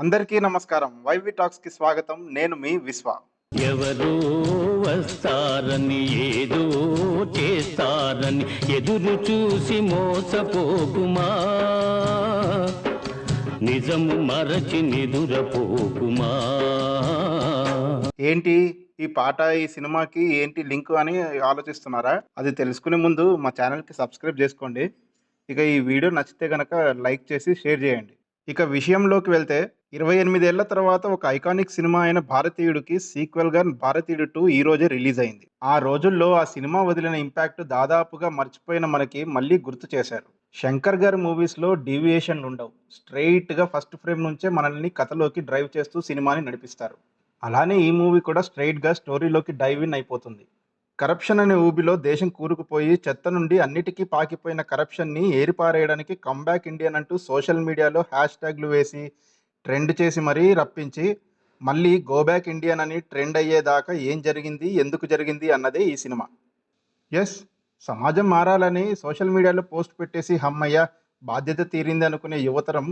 అందరికీ నమస్కారం. వైవి టాక్స్‌కి స్వాగతం. నేను మీ విశ్వ. ఎవరో వస్తారని ఏదో చేస్తారని ఎదురు చూసి మోసపోకుమా, నిజము మరచి నిదురపోకుమా. ఏంటి ఈ పాట, ఈ సినిమాకి ఏంటి లింకు అని ఆలోచిస్తున్నారా? అది తెలుసుకునే ముందు మా ఛానల్‌కి సబ్స్క్రైబ్ చేసుకోండి. ఇక ఈ వీడియో నచ్చితే గనక లైక్ చేసి షేర్ చేయండి. ఇక విషయంలోకి వెళ్తే 28 ఏళ్ల తర్వాత ఒక ఐకానిక్ సినిమా అయిన 'భారతీయుడు'కి సీక్వెల్‌గా 'భారతీయుడు 2' ఈ రోజే రిలీజ్ అయింది. ఆ రోజుల్లో ఆ సినిమా వదిలిన ఇంపాక్ట్ దాదాపుగా మర్చిపోయిన మనకి మళ్ళీ గుర్తు చేశారు. శంకర్ గారి మూవీస్‌లో డీవియేషన్‌లు ఉండవు. స్ట్రెయిట్‌గా ఫస్ట్ ఫ్రేమ్ నుంచే మనల్ని కథలోకి డ్రైవ్ చేస్తూ సినిమాని నడిపిస్తారు. అలానే ఈ మూవీ కూడా స్ట్రెయిట్‌గా స్టోరీలోకి డైవ్ ఇన్ అయిపోతుంది. కరప్షన్ అనే ఊబిలో దేశం కూరుకుపోయి చెత్త నుండి అన్నిటికీ పాకిపోయిన కరప్షన్‌ని ఏరిపారేయడానికి కమ్‌బ్యాక్ ఇండియన్ అంటూ సోషల్ మీడియాలో హ్యాష్ ట్యాగ్‌లు వేసి, ట్రెండ్ చేసి మరీ రప్పించి, మళ్ళీ గో బ్యాక్ ఇండియన్ అని ట్రెండ్ అయ్యేదాకా ఏం జరిగింది, ఎందుకు జరిగింది అన్నదే ఈ సినిమా. యెస్, సమాజం మారాలని సోషల్ మీడియాలో పోస్ట్ పెట్టేసి హమ్మయ్య! బాధ్యత తీరింది అనుకునే యువతరం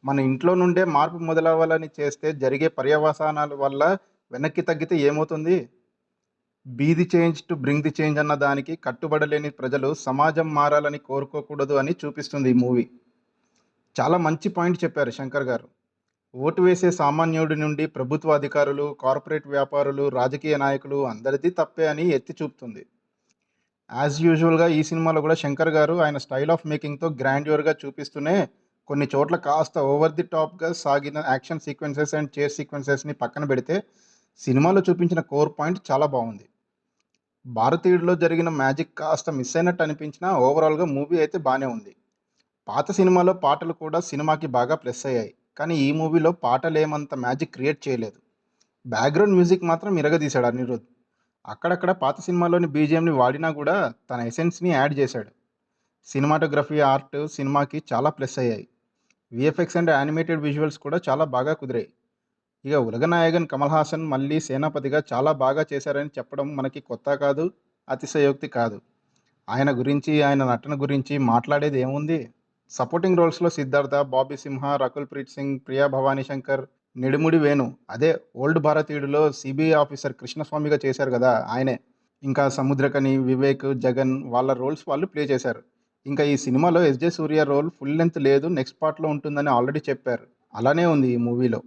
మన ఇంట్లో నుండే మార్పు మొదలవ్వాలని చేస్తే జరిగే పర్యవసానాల వల్ల వెనక్కి తగ్గితే ఏమవుతుంది? Be the change to bring the change అన్న దానికి కట్టుబడలేని ప్రజలు సమాజం మారాలని కోరుకోకూడదు అని చూపిస్తుంది ఈ మూవీ. చాలా మంచి పాయింట్ చెప్పారు శంకర్ గారు. ఓటు వేసే సామాన్యుడి నుండి ప్రభుత్వ అధికారులు, కార్పొరేట్ వ్యాపారులు, రాజకీయ నాయకులు అందరిది తప్పే అని ఎత్తి చూపుతుంది. యాజ్ యూజువల్‌గా ఈ సినిమాలో కూడా శంకర్ గారు ఆయన స్టైల్ ఆఫ్ మేకింగ్‌తో గ్రాండ్యూర్‌గా చూపిస్తూనే కొన్ని చోట్ల కాస్త ఓవర్ ది టాప్‌గా సాగిన యాక్షన్ సీక్వెన్సెస్ అండ్ చేస్ సీక్వెన్సెస్‌ని పక్కన పెడితే సినిమాలో చూపించిన కోర్ పాయింట్ చాలా బాగుంది. భారతీయుడిలో జరిగిన మ్యాజిక్ కాస్త మిస్ అయినట్టు అనిపించినా ఓవరాల్‌గా మూవీ అయితే బానే ఉంది. పాత సినిమాలో పాటలు కూడా సినిమాకి బాగా ప్లస్ అయ్యాయి. కానీ ఈ మూవీలో పాటలేమంత మ్యాజిక్ క్రియేట్ చేయలేదు. బ్యాక్‌గ్రౌండ్ మ్యూజిక్ మాత్రం ఇరగదీశాడు అనిరుద్. అక్కడక్కడ పాత సినిమాలోని బీజీఎంని వాడినా కూడా తన ఎసెన్స్‌ని యాడ్ చేశాడు. సినిమాటోగ్రఫీ, ఆర్ట్ సినిమాకి చాలా ప్లస్ అయ్యాయి. వీఎఫ్ఎక్స్ అండ్ యానిమేటెడ్ విజువల్స్ కూడా చాలా బాగా కుదిరాయి. ఇక ఉలగనాయకన్ కమల్ హాసన్ మళ్ళీ సేనాపతిగా చాలా బాగా చేశారని చెప్పడం మనకి కొత్త కాదు, అతిశయోక్తి కాదు. ఆయన గురించి, ఆయన నటన గురించి మాట్లాడేది ఏముంది? సపోర్టింగ్ రోల్స్‌లో సిద్ధార్థ, బాబీ సింహ, రకుల్ ప్రీత్ సింగ్, ప్రియా భవానీ శంకర్, నిడుముడి వేణు అదే ఓల్డ్ భారతీయుడులో సీబీఐ ఆఫీసర్ కృష్ణస్వామిగా చేశారు కదా ఆయనే. ఇంకా సముద్రకని, వివేక్, జగన్ వాళ్ళ రోల్స్ వాళ్ళు ప్లే చేశారు. ఇంకా ఈ సినిమాలో ఎస్‌జే సూర్య రోల్ ఫుల్ లెంగ్త్ లేదు, నెక్స్ట్ పార్ట్‌లో ఉంటుందని ఆల్రెడీ చెప్పారు. అలానే ఉంది ఈ మూవీలో.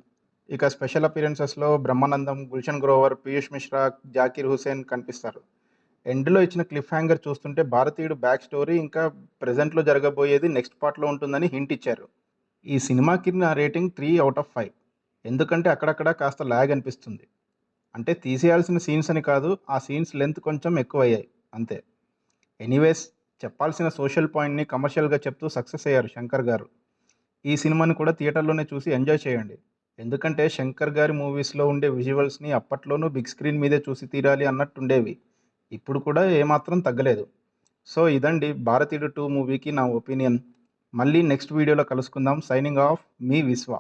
ఇక స్పెషల్ అపియరెన్సెస్‌లో బ్రహ్మానందం, గుల్షన్ గ్రోవర్, పీయూష్ మిశ్రా, జాకీర్ హుసేన్ కనిపిస్తారు. ఎండ్‌లో ఇచ్చిన క్లిఫ్ హ్యాంగర్ చూస్తుంటే భారతీయుడు బ్యాక్ స్టోరీ ఇంకా ప్రెజెంట్‌లో జరగబోయేది నెక్స్ట్ పార్ట్‌లో ఉంటుందని హింట్ ఇచ్చారు. ఈ సినిమాకి నా రేటింగ్ 3/5. ఎందుకంటే అక్కడక్కడ కాస్త లాగ్ అనిపిస్తుంది. అంటే తీసేయాల్సిన సీన్స్ అని కాదు, ఆ సీన్స్ లెంత్ కొంచెం ఎక్కువయ్యాయి అంతే. ఎనీవేస్, చెప్పాల్సిన సోషల్ పాయింట్‌ని కమర్షియల్‌గా చెప్తూ సక్సెస్ అయ్యారు శంకర్ గారు. ఈ సినిమాని కూడా థియేటర్‌లోనే చూసి ఎంజాయ్ చేయండి. ఎందుకంటే శంకర్ గారి మూవీస్‌లో ఉండే విజువల్స్‌ని అప్పట్లోనూ బిగ్ స్క్రీన్ మీదే చూసి తీరాలి అన్నట్టుండేవి. ఇప్పుడు కూడా ఏమాత్రం తగ్గలేదు. సో ఇదండి 'భారతీయుడు 2' మూవీకి నా ఒపీనియన్. మళ్ళీ నెక్స్ట్ వీడియోలో కలుసుకుందాం. సైనింగ్ ఆఫ్ మీ విశ్వ.